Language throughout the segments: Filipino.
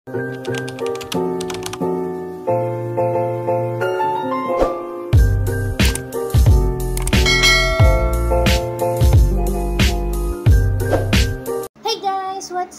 What's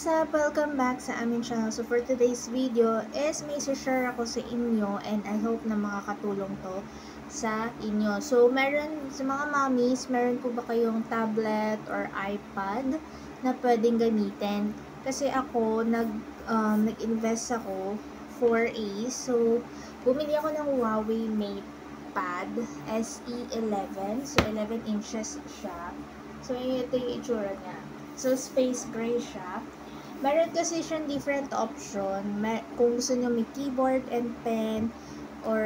up? Welcome back sa aming channel. So for today's video is may share ako sa inyo and I hope na makakatulong to sa inyo. So meron sa mga mommies, meron po ba kayong tablet or iPad na pwedeng gamitin? Kasi ako nag-invest ako 4A. So bumili ako ng Huawei MatePad SE11. So 11 inches siya. So ito yung itsura niya. So, space gray siya. Meron kasi siyang different option. Kung gusto nyo may keyboard and pen, or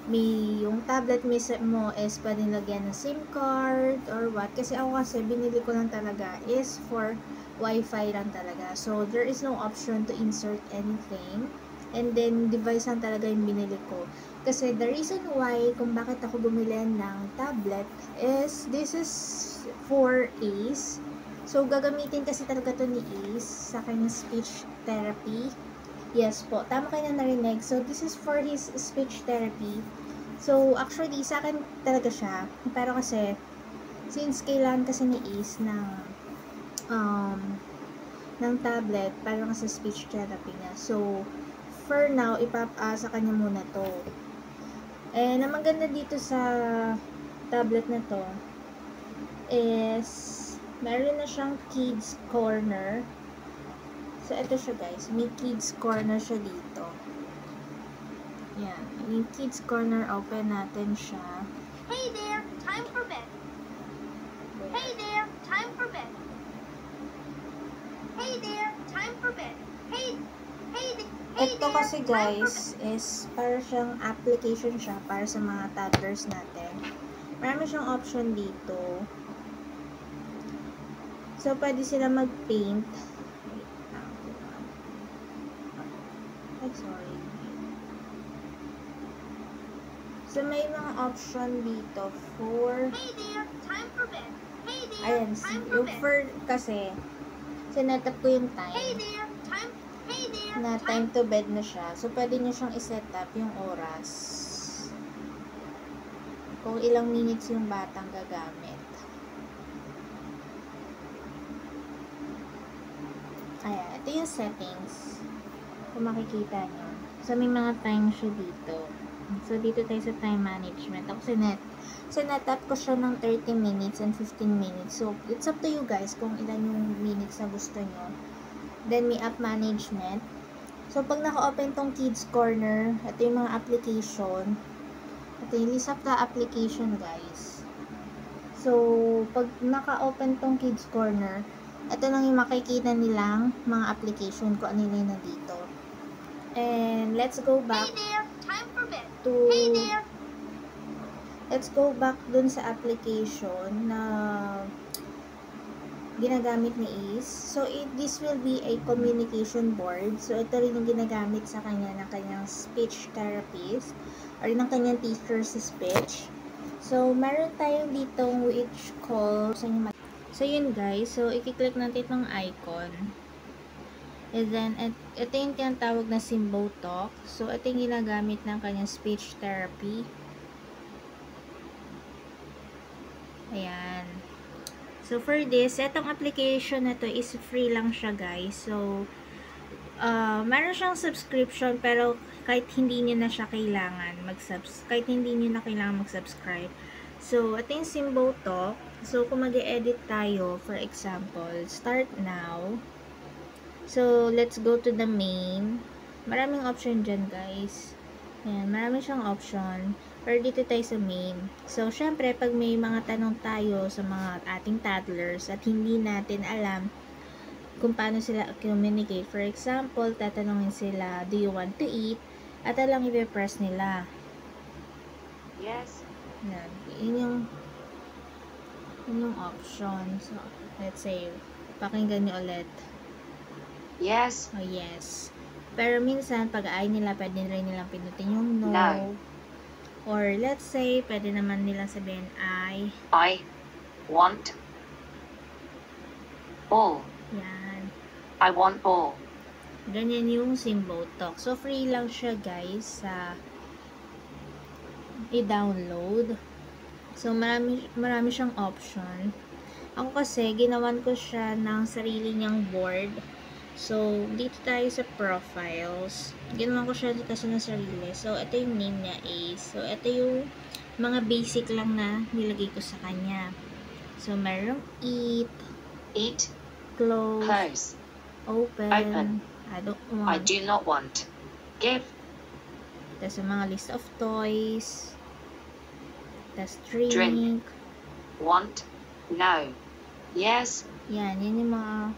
may yung tablet mismo is pwede lagyan ng SIM card, or what. Kasi ako kasi, binili ko lang talaga is for Wi-Fi lang talaga. So, there is no option to insert anything. And then, device lang talaga yung binili ko. Kasi, the reason why kung bakit ako bumili ng tablet is, this is for Ace. So, gagamitin kasi talaga to ni Ace sa kanyang speech therapy. Yes po, tama kayo na narinig. So, this is for his speech therapy. So, actually, sa akin talaga siya. Pero kasi, since kailangan kasi ni Ace ng tablet para sa speech therapy niya. So, for now, sa kanya muna to. And, ang maganda dito sa tablet na to is meron na siyang kids corner. So, ito siya guys. May kids corner siya dito. Yan. Yung kids corner, open natin siya. Hey there, time for bed. Hey there, time for bed. Hey there, time for bed. Hey Ito kasi guys, is para siyang application siya para sa mga toddlers natin. Marami siyang option dito. So, pwede sila mag-paint. Ay, sorry. So, may mga option dito for... Hey there, time for bed. Hey there, ayan, time for yung bed. for kasi, sinet up ko yung Hey time. there, Na time to bed na siya. So, pwede nyo siyang iset up yung oras. Kung ilang minutes yung batang gagamit. Ayan, ito yung settings. Kung makikita nyo. So, may mga time siya dito. So, dito tayo sa time management. Ako sinet up ko siya ng 30 minutes and 15 minutes. So, it's up to you guys kung ilan yung minutes na gusto nyo. Then, may app management. So, pag naka-open tong kids corner, ito yung mga application. Ito yung list of the application, guys. So, pag naka-open tong kids corner, ito lang yung makikita nilang mga application ko ano yung nandito. And let's go back Hey there, time for bed. to Hey there. let's go back dun sa application na ginagamit ni Ace. So, this will be a communication board. So, ito rin yung ginagamit sa kanya ng kanyang speech therapist or ng kanyang teacher sa speech. So, meron tayong ditong which call so, yun guys. So, i-click natin itong icon. And then, ito yung tinatawag na Simbo Talk. So, ito yung ginagamit ng kanyang speech therapy. Ayan. So, for this, itong application na to is free lang siya guys. So, meron siyang subscription pero kahit hindi nyo na siya kailangan mag-subscribe. So, ito yung Simbo Talk. So, kung mag-edit tayo, for example, start now. So, let's go to the main. Maraming option dyan, guys. Ayan, marami siyang option. Pero dito tayo sa main. So, syempre, pag may mga tanong tayo sa mga ating toddlers at hindi natin alam kung paano sila communicate. For example, tatanungin sila, do you want to eat? At alang i-press nila. Yes. Yan. Yun yung option. So, let's say, pakinggan nyo ulit. Yes. Oh, yes. Pero minsan, pag ayaw nila, pwede rin nilang pinutin yung no. No. Or, let's say, pwede naman nilang sabihin, I want ball. yan. I want ball. Ganyan yung Symbotalk. So, free lang siya guys sa i-download. So, marami siyang option. Ako kasi, ginawan ko siya ng sarili niyang board. So, dito tayo sa profiles. Ginawan ko siya kasi ng sarili. So, ito yung name niya Ace. So, ito yung mga basic lang na nilagay ko sa kanya. So, merong eat, close, open, I don't want, I do not want, give, tas yung mga list of toys, tas drink, want, no, yes, yan yung mga,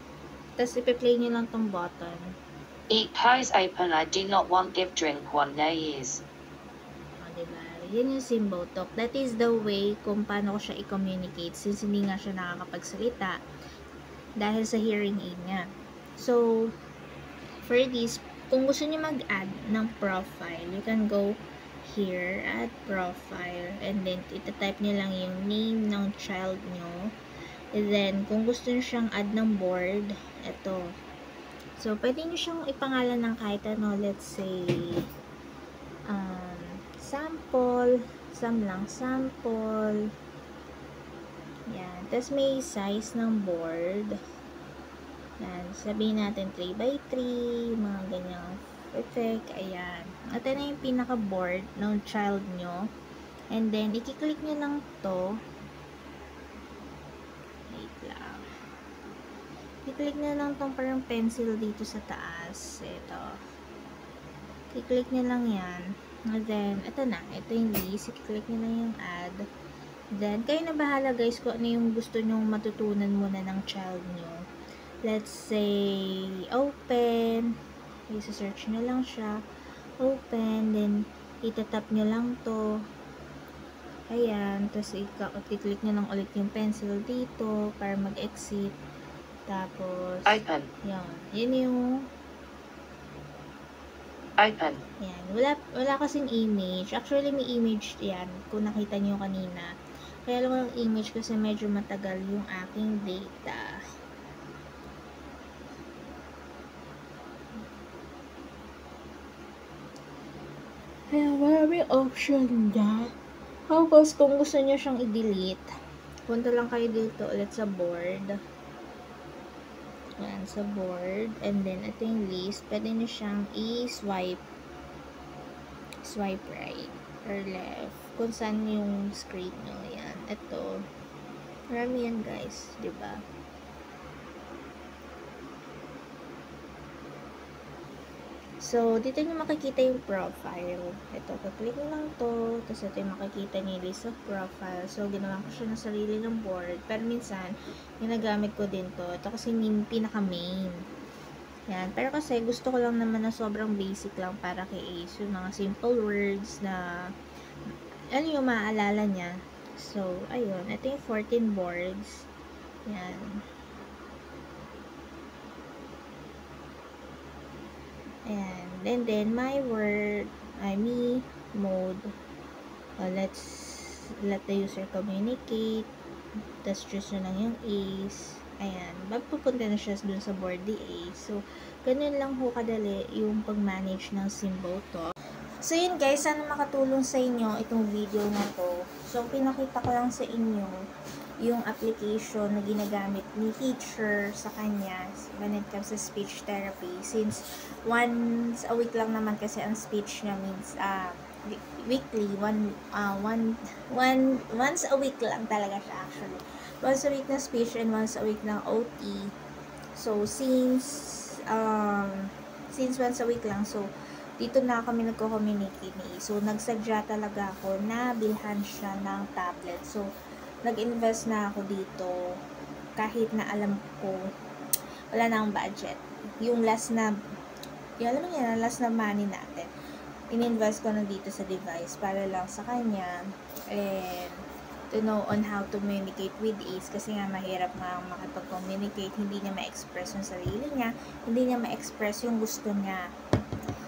tas ipi-play nyo lang tong button. eat, pose, open, I do not want, give, drink, want, no, yes. O, diba? Yan yung Symbotalk. That is the way kung paano ko siya i-communicate since hindi nga siya nakakapagsalita dahil sa hearing aid niya. So, for this, kung gusto niyo mag-add ng profile, you can go here, add profile, and then itatype niyo lang yung name ng child niyo. And then, kung gusto niyo siyang add ng board, ito. So, pwede niyo siyang ipangalan ng kahit ano, let's say, sample, sample. Yan. Tapos, may size ng board. Yan. Sabihin natin 3x3, mga ganyang effect. Ayan. At ito na yung pinaka-board ng child nyo. And then, i-click nyo lang to. Wait lang. I-click nyo lang tong parang pencil dito sa taas. Ito. I-click nyo lang yan. And then, ito na. Ito yung list. I-click nyo lang yung add. Then, kayo na bahala guys kung ano yung gusto nyong matutunan muna ng child nyo. Let's say, open. I-search nyo lang siya. Open. Then, itatap nyo lang to. Ayan. Tapos, i-click nyo lang ulit yung pencil dito para mag-exit. Tapos, Open. yan. Yan yung Open. yan. Wala kasing image. Actually, may image yan. Kung nakita nyo kanina. Kaya lang walang image kasi medyo matagal yung aking data. Kaya maraming option dyan. Tapos, kung gusto nyo siyang i-delete, punta lang kayo dito ulit sa board. Yan, sa board. And then, ito yung list. Pwede nyo siyang i-swipe. Swipe right or left. Kung saan yung screen nyo. Yan. Ito. Marami yan, guys. Diba? So, dito nyo makikita yung profile. Ito, kaklik nyo lang to. Tapos, ito yung makikita nyo yung list of profile. So, ginawa ko siya ng sarili ng board. Pero minsan, ginagamit ko din to. Ito kasi pinaka-main. Yan. Pero kasi, gusto ko lang naman na sobrang basic lang para kay Ace. Yung mga simple words na ano yung maaalala niya. So, ayun. Ito yung 14 boards. Yan. Ayan. Then my word, me, mode. Let's let the user communicate. Tapos choose nyo lang yung Ace. Ayan. Magpupunta na siya dun sa board di Ace. So, ganun lang ho kadali yung pag-manage ng Symbotalk. So, yun guys. Sana makatulong sa inyo itong video na to. So, pinakita ko lang sa inyo yung application na ginagamit ni teacher sa kanya when it comes to speech therapy. Since once a week lang naman kasi ang speech niya means weekly, once a week lang talaga siya actually. Once a week na speech and once a week ng OT. So, since once a week lang, so, dito na kami nagko-communicate ni. So, nagsadya talaga ako na bilhan siya ng tablet. So, nag-invest na ako dito kahit na alam ko wala na akong budget. Yung last na last na money natin, in-invest ko na dito sa device para lang sa kanya and to know on how to communicate with Ace kasi nga mahirap nga makipag-communicate, hindi niya ma-express yung sarili niya, hindi niya ma-express yung gusto niya.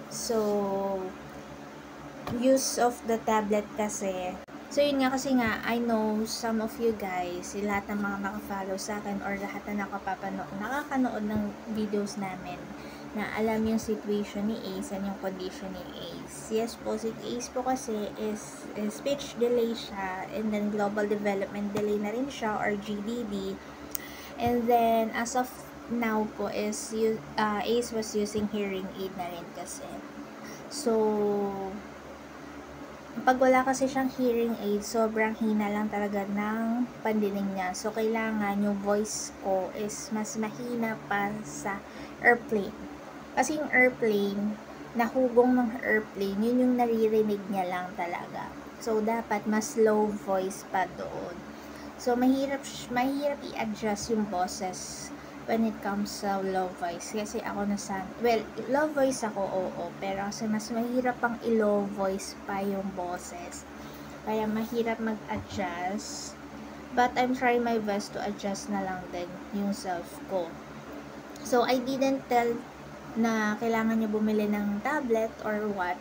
So, use of the tablet kasi. So, yun nga kasi nga, I know some of you guys, lahat ng mga nakafollow sa akin or lahat na nakakanood ng videos namin na alam yung situation ni Ace and yung condition ni Ace. Yes po, si Ace po kasi is speech delay siya, and then global development delay na rin siya, or GDD. And then as of now po is Ace was using hearing aid na rin kasi. So pag wala kasi siyang hearing aid, sobrang hina lang talaga ng pandinig niya. So, kailangan yung voice ko is mas mahina pa sa airplane. Kasi yung airplane, nahugong ng airplane, yun yung naririnig niya lang talaga. So, dapat mas low voice pa doon. So, mahirap i-adjust yung boses when it comes sa low voice. Kasi ako low voice ako, oo. Pero kasi mas mahirap pang i-low voice pa yung boses. Kaya mahirap mag-adjust. But I'm trying my best to adjust na lang din yung self ko. So, I didn't tell na kailangan nyo bumili ng tablet or what.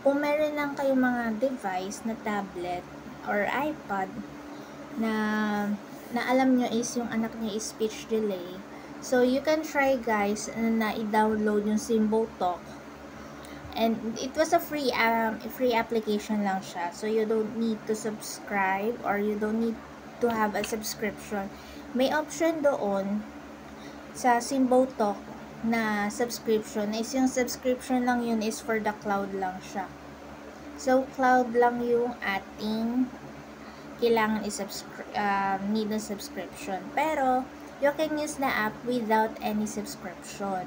Kung meron lang kayong mga device na tablet or iPad na alam nyo is yung anak niya is speech delay, so you can try guys na i-download yung Simbo Talk, and it was a free application lang siya, so you don't need to subscribe or you don't need to have a subscription. May option doon sa Simbo Talk na subscription, is yung subscription lang yun is for the cloud lang siya. So cloud lang yung ating kailangan need a subscription, pero you can use the app without any subscription.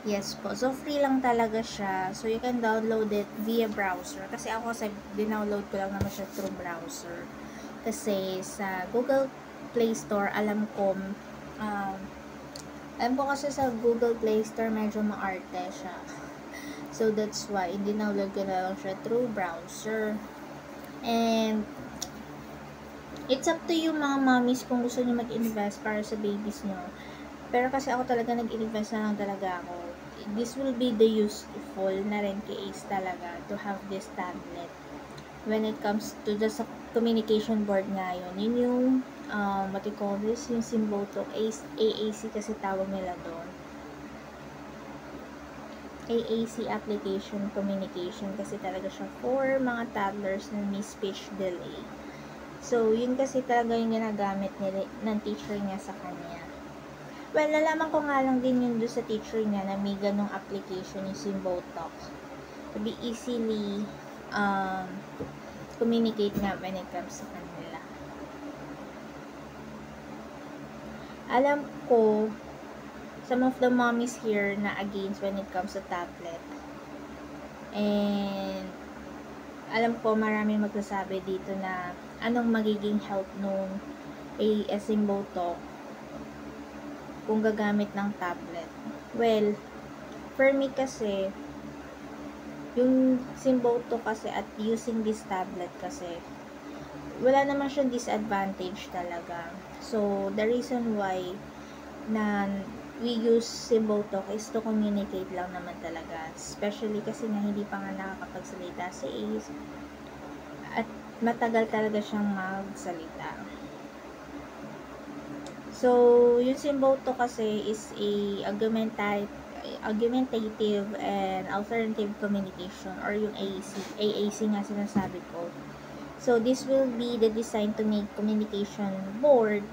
Yes po, so free lang talaga siya, so you can download it via browser. Kasi ako dinownload ko lang naman siya through browser, kasi sa Google Play Store alam ko kasi sa Google Play Store medyo maarte siya. So that's why dinownload ko na lang siya through browser. And it's up to you mga mommies kung gusto niyo mag-invest para sa babies niyo. Pero kasi ako talaga nag-invest na lang talaga ako. This will be the useful na rin kay Ace talaga to have this tablet. When it comes to the communication board nga yun. Yun yung, what you call this, yung Simbo Talk, AAC kasi tawag nila doon. AAC application communication kasi talaga siya for mga toddlers na may speech delay. So, yun kasi talaga yung ginagamit ng teacher niya sa kanya. Well, nalaman ko nga lang din yun doon sa teacher niya na may ganong application yung Simbo Talk. To be easily communicate nga when it comes sa kanila. Alam ko, some of the mommies here na against when it comes to tablet. And alam ko maraming magsasabi dito na anong magiging help nung Simbo Talk kung gagamit ng tablet. Well, for me kasi, yung Simbo Talk kasi at using this tablet kasi, wala naman siyang disadvantage talaga. So, the reason why na we use Simbo Talk is to communicate lang naman talaga. Especially kasi nga hindi pa nga nakakapagsalita si Ace. At matagal talaga siyang magsalita. So, yung Simbo Talk kasi is a argumentative and alternative communication, or yung AAC nga sinasabi ko. So, this will be the design to make communication board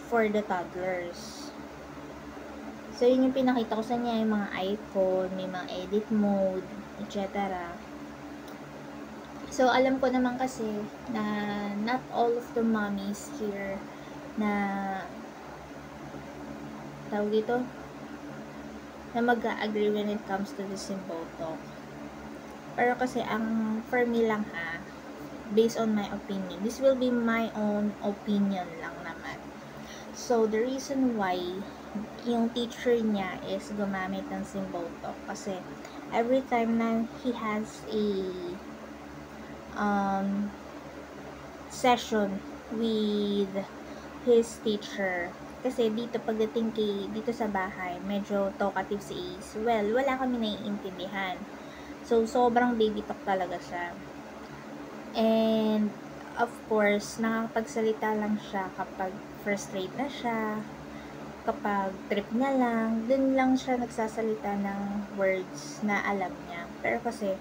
for the toddlers. So, yun yung pinakita ko sa niya, yung mga icon, may mga edit mode, etc. So, alam ko naman kasi na not all of the mommies here na tawag dito na mag-agree when it comes to the Simbo Talk. Pero kasi for me lang based on my opinion, this will be my own opinion lang naman. So, the reason why yung teacher niya is gumamit ng Simbo Talk kasi every time na he has a session with his teacher, kasi dito pagdating dito sa bahay, medyo talkative si Ace. Well, wala kami naiintindihan. So, sobrang baby talk talaga siya. And, of course, nakakapagsalita lang siya kapag frustrate na siya, kapag trip niya lang, dun lang siya nagsasalita ng words na alam niya. Pero kasi,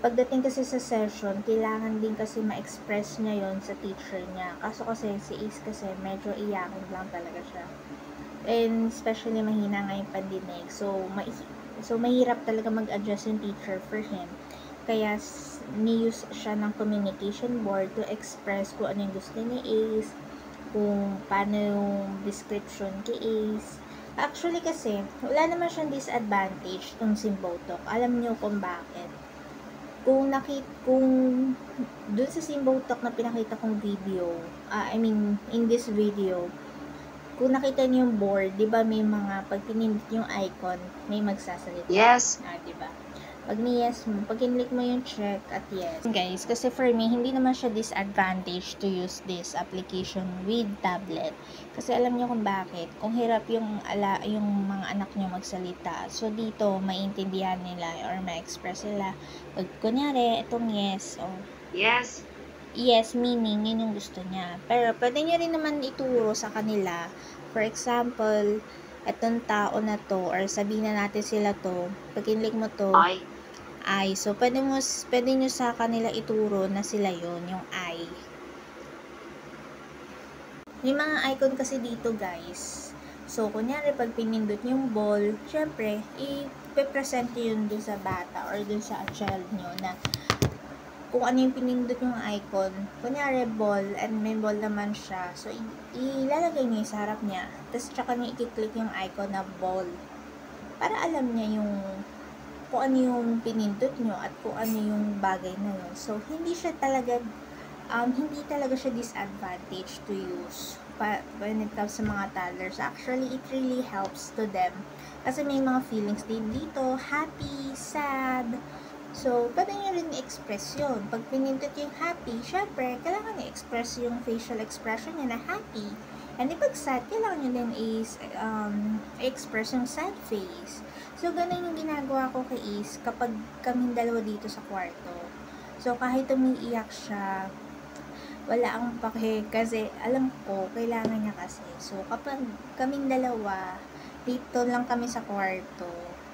pagdating kasi sa session, kailangan din kasi ma-express niya yon sa teacher niya. Kaso kasi, si Ace kasi, medyo iyakin lang talaga siya. And especially, mahina nga yung pandinig. So mahirap talaga mag-adjust yung teacher for him. Kaya, ni-use siya ng communication board to express kung ano yung gusto ni Ace, kung paano yung description kay Ace. Actually kasi, wala naman siyang disadvantage tong Simbotok. Alam niyo kung bakit. Kung dun sa Simbotok na pinakita kong video, in this video, kung nakita niyo yung board, di ba may mga, pag pinindot yung icon, may magsasalita. Yes. Di ba? Pag ni-yes mo, pag kinlik mo yung check at yes. Guys, kasi for me, hindi naman siya disadvantage to use this application with tablet. Kasi alam niyo kung bakit. Kung hirap yung mga anak niyo magsalita. So, dito, maintindihan nila or ma-express nila. Pag kunyari, itong yes, Yes. yes, meaning, yun yung gusto niya. Pero, pwede niyo rin naman ituro sa kanila. For example, etong tao na to, or sabihin na natin sila to, pag kinlik mo to, I. So, pwede nyo sa kanila ituro na sila yon yung I. May mga icon kasi dito, guys. So, kunyari, pag pinindot yung ball, syempre, i-present yun dun sa bata or dun sa child nyo na kung ano yung pinindot yung icon. Kunyari, ball, and may ball naman siya. So, ilalagay nyo sa harap niya. Tapos, tsaka nyo i-click yung icon na ball. Para alam niya yung kung ano yung pinindot nyo at kung ano yung bagay na yun. So, hindi talaga siya disadvantage to use when it comes sa mga toddlers. Actually, it really helps to them. Kasi may mga feelings din dito, happy, sad. So, pwede nyo rin i-express yun. Pag pinindot yung happy, syempre, kailangan i-express yung facial expression niya na happy. And pag sad, kailangan nyo din i-express yung sad face. So, ganun yung ginagawa ko kay Ace kapag kaming dalawa dito sa kwarto. So, kahit umiiyak siya, wala akong pake kasi alam ko, kailangan niya kasi. So, kapag kaming dalawa, dito lang kami sa kwarto,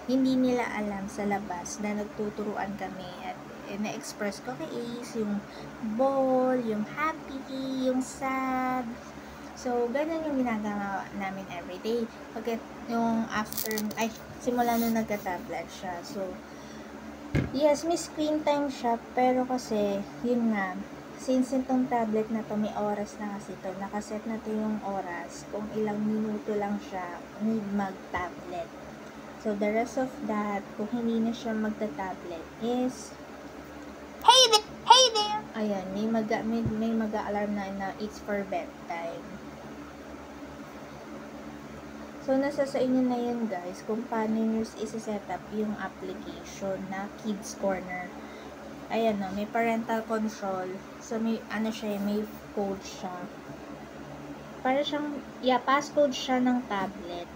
hindi nila alam sa labas na nagtuturuan kami at na-express ko kay Ace yung ball, yung happy, yung sad. So, ganun yung ginagawa namin everyday. Pagkat yung simula nung nagka-tablet siya. So, yes, may screen time siya, pero kasi, yun nga, since itong tablet na to, may oras na kasi to, nakaset na to yung oras, kung ilang minuto lang siya, need mag-tablet. So, the rest of that, kung hindi na siya magta-tablet, is, Hey there. ayan, may mag-alarm na it's for bedtime. So, nasa sa inyo na yun, guys, kung paano nyo isa-set up yung application na Kids Corner. Ayan, no, may parental control. So, may code siya. Para siyang, passcode siya ng tablet.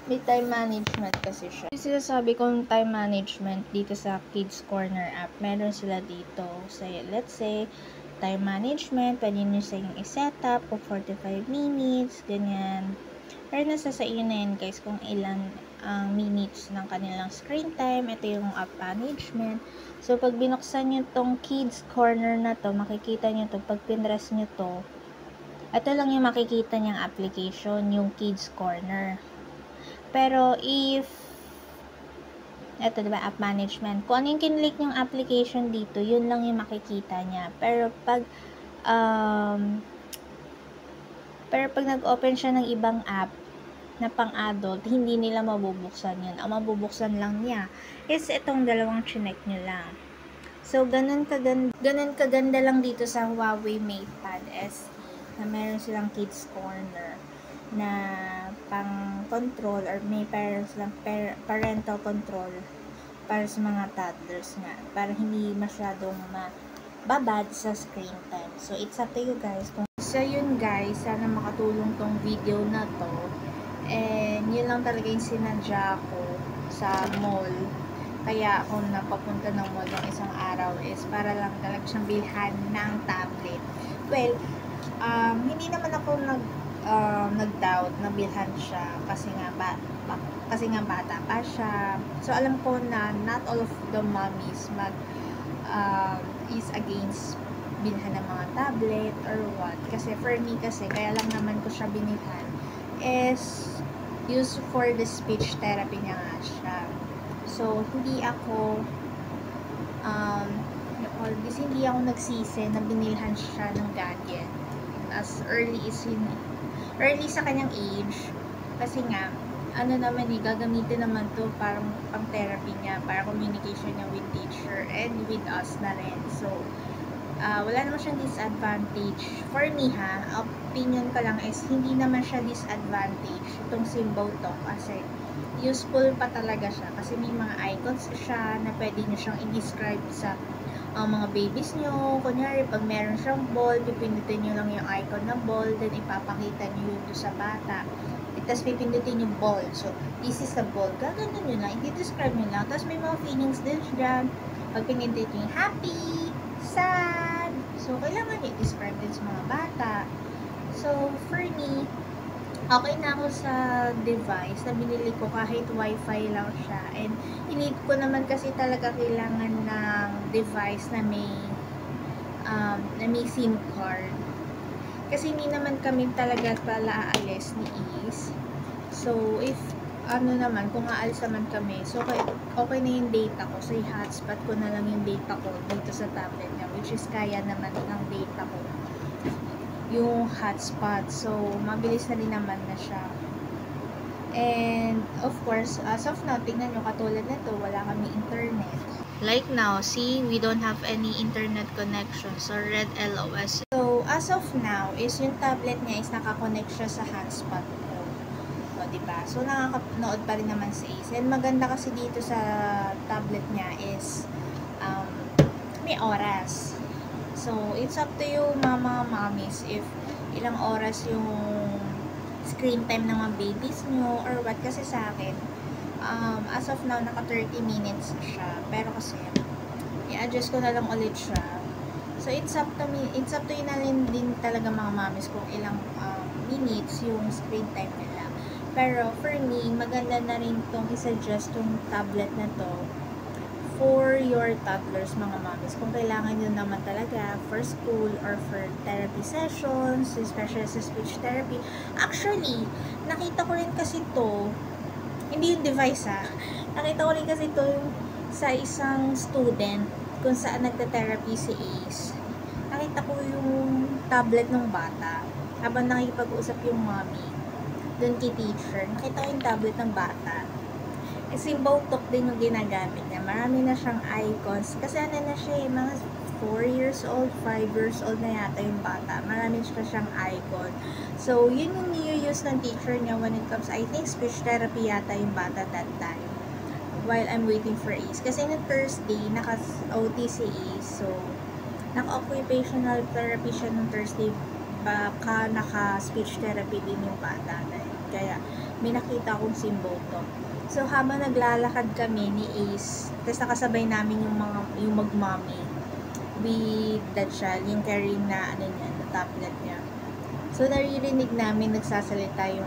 May time management kasi siya. Yung sinasabi kong time management dito sa Kids Corner app, meron sila dito. So, let's say, time management, pwede nyo sa yung i-set up kung 45 minutes, ganyan. Pero nasa sa iyo na yan, guys, kung ilan ang minutes ng kanilang screen time. Ito yung app management. So, pag binuksan nyo tong Kids Corner na to, makikita nyo to, pag pinress nyo to, ito lang yung makikita nyang application, yung Kids Corner. Pero, ito, diba, app management. Kung ano yung kinlik yung application dito, yun lang yung makikita niya. Pero pag nag-open siya ng ibang app na pang-adult, hindi nila mabubuksan yun. Ang mabubuksan lang niya is itong dalawang chinek nyo lang. So, ganun kaganda lang dito sa Huawei MatePad SE na meron silang Kids Corner na pang-control or may parental control para sa mga toddlers nga. Para hindi masyadong mababad sa screen time. So, it's up to you guys. So, yun guys. Sana makatulong tong video na to. And, yun lang talaga yung sinadya ko sa mall. Kaya ako napapunta ng mall ng isang araw is para lang talaga siyang bilhan ng tablet. Well, hindi naman ako nag-doubt na bilhan siya kasi nga bata pa siya. So alam ko na not all of the mommies is against bilhan ng mga tablet or what. Kasi for me kasi, kaya lang naman ko siya binilhan is used for the speech therapy niya nga siya. So hindi ako hindi ako nagsisi na binilhan siya ng gadget as early sa kanyang age, kasi nga gagamitin naman to parang pang therapy niya, para communication niya with teacher and with us na rin. So wala naman siyang disadvantage for me opinion ko lang is hindi naman siya disadvantage itong symbol to, kasi useful pa talaga siya, kasi may mga icons siya na pwede niyo siyang i-describe sa mga babies nyo. Kunyari, pag meron siyang ball, pipindutin nyo lang yung icon ng ball, then ipapakita nyo yun doon sa bata. Tapos pipindutin yung ball. So, this is the ball. Gaganon nyo lang, i-describe nyo lang. Tapos may mga feelings din dyan. Pag pinindit nyo yung happy, sad. So, kailangan nyo i-describe din sa mga bata. So, for me, okay na ako sa device na binili ko kahit wifi lang siya, and need ko naman kasi talaga kailangan ng device na may SIM card, kasi hindi naman kami talaga pala aalis ni Is. So if kung aalis naman kami, so okay na yung data ko, so i-hotspot ko na lang yung data ko dito sa tablet niya, which is kaya naman ng data ko yung hotspot. So, mabilis na rin naman na siya. And, of course, as of now, tingnan nyo, katulad na to, wala kami internet. Like now, see, we don't have any internet connection. So, red LOS. So, as of now, is yung tablet niya is nakakonect siya sa hotspot ko. O, diba? So, nakakanood pa rin naman si Ace. And, maganda kasi dito sa tablet niya is, may oras. So, it's up to you, mga mommies, if ilang oras yung screen time ng mga babies nyo or what. Kasi sa akin, as of now, naka 30 minutes siya. Pero kasi, i-adjust ko na lang ulit siya. So, it's up to you na din talaga mga mommies kung ilang minutes yung screen time nila. Pero, for me, maganda na rin itong i-suggest yung tablet na to for your toddlers, mga mommies, kung kailangan nyo naman talaga for school or for therapy sessions, especially sa speech therapy. Actually, nakita ko rin kasi to, hindi yung device nakita ko rin kasi to sa isang student kung saan nagta-therapy si Ace. Nakita ko yung tablet ng bata habang nakikipag-usap yung mommy dun kay teacher. Nakita ko yung tablet ng bata. Symbol talk din yung ginagamit niya. Marami na siyang icons. Kasi na siya mga 4 years old, 5 years old na yata yung bata. Marami siyang icon. So, yun yung i-use ng teacher niya when it comes, I think, speech therapy yata yung bata that time. While I'm waiting for Ace. Kasi na Thursday, naka-OT si Ace. So, naka-occupational therapy siya nung Thursday. Baka naka-speech therapy din yung bata. Kaya, may nakita akong symbol talk. So, habang naglalakad kami ni Ace, tapos nakasabay namin yung mag-mommy with the child, yung carrying na, na tablet niya. So, naririnig namin nagsasalita yung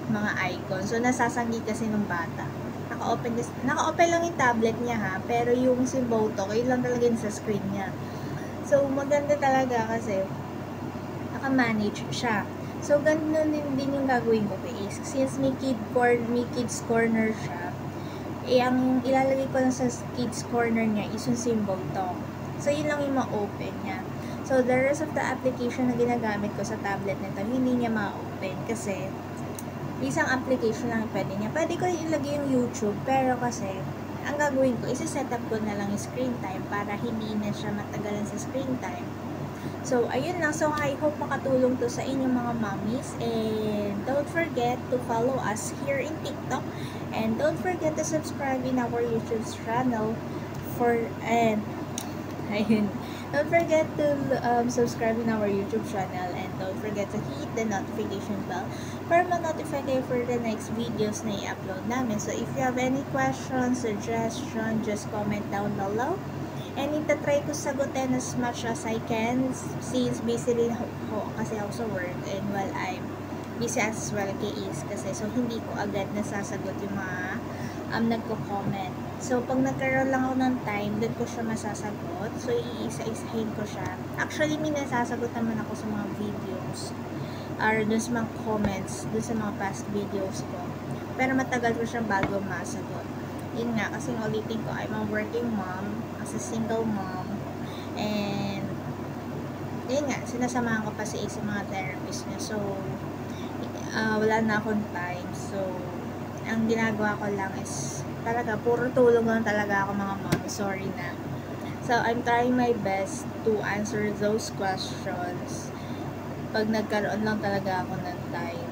mga icon. So, nasasanggi kasi ng bata. Naka-open lang yung tablet niya pero yung symbol to, kayo lang talaga sa screen niya. So, maganda talaga kasi naka-manage siya. So, ganun din yung gagawin ko kay Ace. Since may kids corner siya, ang ilalagay ko lang sa kids corner niya is yung symbol to. So, yun lang yung ma-open niya. So, the rest of the application na ginagamit ko sa tablet nito, hindi niya ma-open kasi isang application lang pwede niya. Pwede ko ilagay yung YouTube, pero kasi ang gagawin ko, isa-set up ko na lang yung screen time para hindi na siya matagalan sa screen time. So, ayun lang. So, I hope makatulong to sa inyong mga mommies. And don't forget to follow us here in TikTok. And don't forget to subscribe in our YouTube channel. Don't forget to subscribe in our YouTube channel. And don't forget to hit the notification bell para ma-notify kayo for the next videos na i-upload namin. So, if you have any questions, suggestions, just comment down below. And itatry ko sagutin as much as I can since busy rin ako kasi ako sa work and while I'm busy as well kay Is kasi so hindi ko agad nasasagot yung mga nagko-comment. So pag nagkaroon lang ako ng time, doon ko siya masasagot. So iisa-isahin ko siya. Actually, may nasasagot naman ako sa mga videos or dun sa mga comments, dun sa mga past videos ko. Pero matagal ko siya bago masagot. Yun nga, kasi ulitin ko, I'm a working mom, as a single mom, and yun nga, sinasamahan ko pa sa mga therapist niya. So, wala na akong time. So, ang ginagawa ko lang is, talaga, puro tulong lang talaga ako mga mom. Sorry na. So, I'm trying my best to answer those questions pag nagkaroon lang talaga ako ng time.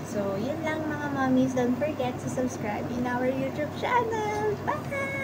So, yun lang mga mommies. Don't forget to subscribe in our YouTube channel. Bye!